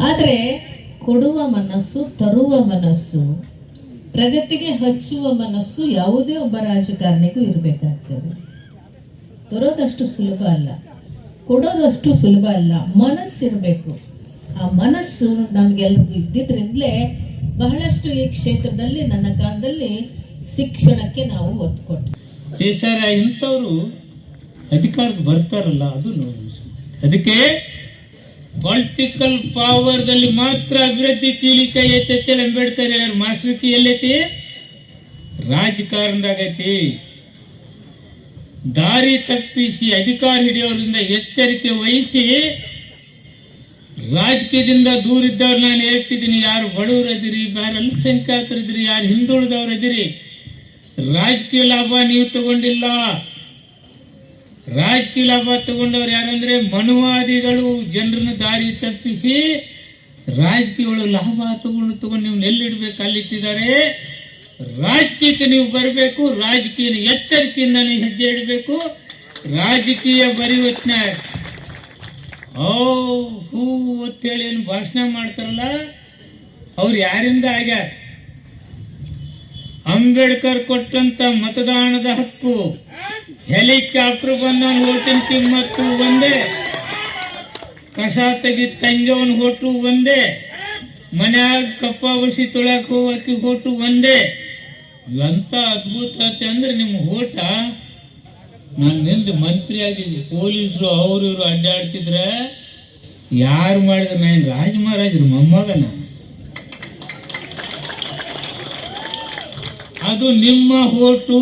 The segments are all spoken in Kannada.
ಆದರೆ ಕೊಡುವ ಮನಸ್ಸು, ತರುವ ಮನಸ್ಸು, ಪ್ರಗತಿಗೆ ಹಚ್ಚುವ ಮನಸ್ಸು ಯಾವುದೇ ಒಬ್ಬ ರಾಜಕಾರಣಿಗೂ ಇರಬೇಕಾಗ್ತದೆ. ತರೋದಷ್ಟು ಸುಲಭ ಅಲ್ಲ, ಕೊಡೋದಷ್ಟು ಸುಲಭ ಅಲ್ಲ. ಮನಸ್ಸಿರಬೇಕು. ಆ ಮನಸ್ಸು ನಮ್ಗೆಲ್ರಿಗೂ ಇದ್ದಿದ್ರಿಂದಲೇ ಬಹಳಷ್ಟು ಈ ಕ್ಷೇತ್ರದಲ್ಲಿ ನನ್ನ ಕಾಲದಲ್ಲಿ ಶಿಕ್ಷಣಕ್ಕೆ ನಾವು ಒತ್ತು ಕೊಟ್ಟು ಸರ್ ಇಂಥವ್ರು ಅಧಿಕಾರಕ್ಕೆ ಬರ್ತಾರಲ್ಲ, ಅದು ನೋಡಿ. ಅದಕ್ಕೆ ಪೊಲಿಟಿಕಲ್ ಪವರ್ದಲ್ಲಿ ಮಾತ್ರ ಅಭಿವೃದ್ಧಿ ಕೀಲಿಕೈ ಐತೈತೆ. ಅಂಬೇಡ್ಕರ್ ಹೇಳ್ಯಾರ, ಮಾಸ್ಟರ್ ಕೀ ಎಲ್ಲೈತಿ? ರಾಜಕಾರಣದಾಗೈತಿ. ದಾರಿ ತಪ್ಪಿಸಿ ಅಧಿಕಾರ ಹಿಡಿಯೋದ್ರಿಂದ ಎಚ್ಚರಿಕೆ ವಹಿಸಿ ರಾಜಕೀಯದಿಂದ ದೂರ ಇದ್ದವ್ರು ನಾನು ಹೇಳ್ತಿದ್ದೀನಿ. ಯಾರು ಬಡವರು ಅದಿರಿ, ಯಾರು ಅಲ್ಪಸಂಖ್ಯಾತರಿದ್ರಿ, ಯಾರು ಹಿಂದುಳಿದವ್ರು ಅದಿರಿ, ರಾಜಕೀಯ ಲಾಭ ನೀವು ತಗೊಂಡಿಲ್ಲ. ರಾಜಕೀಯ ಲಾಭ ತಗೊಂಡವ್ರು ಯಾರಂದ್ರೆ ಮನುವಾದಿಗಳು. ಜನರನ್ನ ದಾರಿ ತಪ್ಪಿಸಿ ರಾಜಕೀಯಗಳು ಲಾಭ ತಗೊಂಡು ನೀವು ಎಲ್ಲಿಡ್ಬೇಕು ಅಲ್ಲಿಟ್ಟಿದ್ದಾರೆ. ರಾಜಕೀಯಕ್ಕೆ ನೀವು ಬರಬೇಕು. ರಾಜಕೀಯ ಎಚ್ಚರಿಕೆಯಿಂದ ನೀವು ಹೆಜ್ಜೆ ಇಡಬೇಕು. ರಾಜಕೀಯ ಬರೆಯುವತ್ನ ಹೂ ಅಂತೇಳಿ ಏನು ಭಾಷಣ ಮಾಡ್ತಾರಲ್ಲ, ಅವ್ರು ಯಾರಿಂದ ಆಗ್ಯಾರ? ಅಂಬೇಡ್ಕರ್ ಕೊಟ್ಟಂತ ಮತದಾನದ ಹಕ್ಕು, ಹೆಲಿಕಾಪ್ಟರ್ ಬಂದವನ್ ಓಟಿನ ಕಿಮ್ಮತ್ತು ಒಂದೇ, ಕಸ ತೆಗಿ ತಂಗವನ್ ಓಟು ಒಂದೇ, ಮನ್ಯಾಗ ಕಪ್ಪ ಬಸಿ ತೊಳಕ್ ಹೋಗಕ್ಕೆ ಓಟು ಒಂದೇ. ಎಂತ ಅದ್ಭುತ ಐತೆ ಅಂದ್ರೆ ನಿಮ್ಮ ಓಟ. ನಾನು ನಿಂದು ಮಂತ್ರಿ ಆಗಿದ್ದೆ, ಪೊಲೀಸರು ಅವ್ರು ಇವರು ಅಡ್ಡಾಡ್ತಿದ್ರೆ ಯಾರು ಮಾಡಿದ್ರೆ ನಾನು ರಾಜ ಮಹಾರಾಜರು ಮೊಮ್ಮಗನ. ಅದು ನಿಮ್ಮ ಓಟು.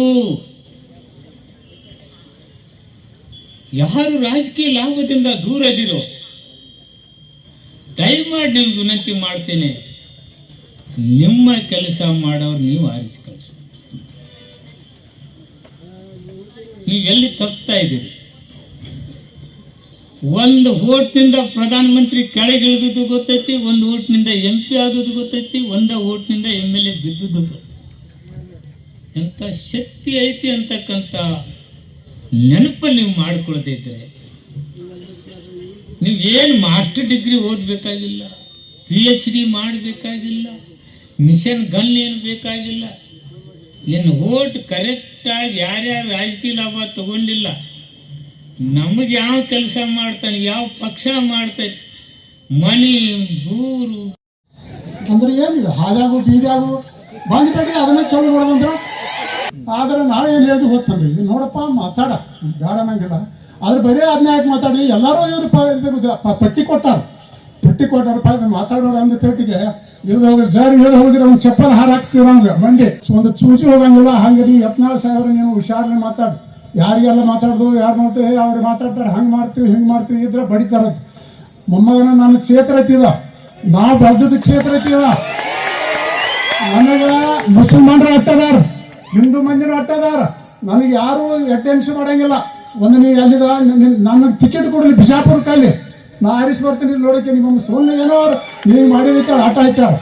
ಯಾರು ರಾಜಕೀಯ ಲಾಭದಿಂದ ದೂರ ಇದಿರೋ ದಯಮಾಡಿ ನಿಮ್ಗೆ ವಿನಂತಿ ಮಾಡ್ತೇನೆ, ನಿಮ್ಮ ಕೆಲಸ ಮಾಡೋರು ನೀವು ಆರಿಸಿ ಕಳಿಸ್ಬೇಕು. ನೀವೆಲ್ಲಿ ತಪ್ತಾ ಇದ್ದೀರಿ? ಒಂದು ಓಟ್ನಿಂದ ಪ್ರಧಾನಮಂತ್ರಿ ಕೆಳಗಿಳಿದುದು ಗೊತ್ತೈತಿ, ಒಂದು ಓಟ್ನಿಂದ MP ಆದುದು ಗೊತ್ತೈತಿ, ಒಂದು ಓಟ್ನಿಂದ MLA ಬಿದ್ದುದು ಗೊತ್ತೈತಿ. ಎಂತ ಶಕ್ತಿ ಐತಿ ಅಂತಕ್ಕಂಥ ನೆನಪಲ್ಲಿ ನೀವು ಮಾಡ್ಕೊಳ್ತಿದ್ರೆ ನೀವೇನು ಮಾಸ್ಟರ್ ಡಿಗ್ರಿ ಓದಬೇಕಾಗಿಲ್ಲ, PhD ಮಾಡಬೇಕಾಗಿಲ್ಲ, ಮಿಷನ್ ಗನ್ ಏನು ಬೇಕಾಗಿಲ್ಲ. ಇನ್ನು ಓಟ್ ಕರೆಕ್ಟಾಗಿ ಯಾರ್ಯಾರು ರಾಜಕೀಯ ಲಾಭ ತಗೊಂಡಿಲ್ಲ, ನಮಗೆ ಯಾವ ಕೆಲಸ ಮಾಡ್ತಾನೆ, ಯಾವ ಪಕ್ಷ ಮಾಡ್ತೈತೆ, ಮನಿ ಬೂರು ಅಂದ್ರೆ ಏನಿದೆ ಹಾದ್ಯಾಗು ಬೀದ್ಯಾಗು ಬಂದ್ಬೇಡಿ ಅದನ್ನ ಚಲೋ ಮಾಡೋದಂದ್ರ. ಆದ್ರೆ ನಾವೇನು ಹೇಳಿದ್ವಿ ಗೊತ್ತನ್ರಿ, ಇದು ನೋಡಪ್ಪ ಮಾತಾಡ ಬೇಡ ನಂಗಿಲ್ಲ, ಆದ್ರೆ ಬರೀ ಅದನ್ನ ಯಾಕೆ ಮಾತಾಡಿ? ಎಲ್ಲರೂ ಇವ್ರು ಪಟ್ಟಿ ಕೊಟ್ಟಾರ ಮಾತಾಡೋರು ಅಂದ ತಿಳ್ಕಿಗೆ ಇಳಿದು ಹೋಗಿ ಜಾರಿ ಇಳಿದು ಹೋಗಿದ್ರೆ ಅವ್ನು ಚಪ್ಪಲ್ ಹಾರಾಕ್ತಿರ ಅವ್ಗೆ ಮಂದಿ ಒಂದು ಚೂಚಿ ಹೋಗಂಗಿಲ್ಲ. ಹಂಗೆ ನೀ 74,000 ನೀನು ಹುಷಾರನೆ ಮಾತಾಡು. ಯಾರಿಗೆಲ್ಲ ಮಾತಾಡ್ದು ಯಾರು ಮಾಡ್ತೀವಿ ಅವ್ರು ಮಾತಾಡ್ತಾರೆ, ಹಂಗೆ ಮಾಡ್ತೀವಿ ಹಿಂಗೆ ಮಾಡ್ತೀವಿ ಇದ್ರೆ ಬಡಿತಾರದು. ಮೊಮ್ಮಗನ ನನ್ನ ಕ್ಷೇತ್ರ ಐತಿದ, ನಾವು ಬೆಳೆದ ಕ್ಷೇತ್ರ ಐತಿದ. ನನಗೆ ಮುಸಲ್ಮಾನರು ಅಟ್ಟದಾರ, ಹಿಂದೂ ಮಂದಿನೂ ಅಟ್ಟದಾರ. ನನಗೆ ಯಾರು ಅಟೆನ್ಷನ್ ಮಾಡಂಗಿಲ್ಲ. ಒಂದು ನೀವು ಎಲ್ಲಿದ ನನಗೆ ಟಿಕೆಟ್ ಕೊಡಲಿ ಬಿಜಾಪುರಕ್ಕಲ್ಲಿ, ನಾ ಆರಿಸಿ ಬರ್ತೀನಿ ನೋಡಕ್ಕೆ. ನಿಮ್ಮೊಮ್ಮೆ ಸೋನ್ನ ಏನೋ ಅವ್ರು ನೀವು ಮಾಡಿದಕ್ಕೆ ಆಟ ಹಚ್ಚಾರ.